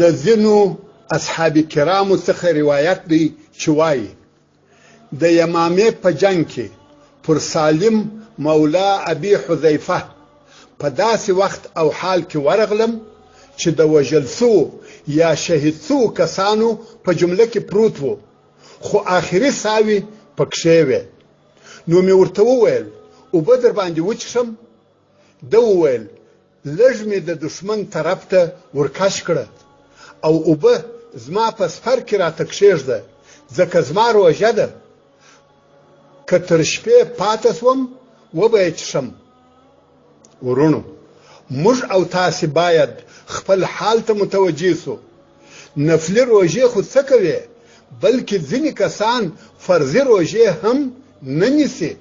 د ځینو اصحاب کرامو څخه روایت دی چې وایي د یمامې په جنگ کې پر سالم مولا ابي حذیفه په داسې وخت او حال کې ورغلم چې د وژل سو یا شهید سو کسانو په جمله کې پروت وو خو آخري ساوي پکښې وې نو مې ورته وویل او به در باندې وچښم ده وویل لږ مې د دشمن طرف ته ورکش کړه او اوبه زما په سفر کې راته کښېږده ځکه زما روژه ده که تر شپې پاته سوم وبه یې څښم ورونو موږ او تاسې باید خپل حال ته متوجه سو نفلي روژې خو څه کوي بلکې ځینې کسان فرضي روژې هم نه نیسي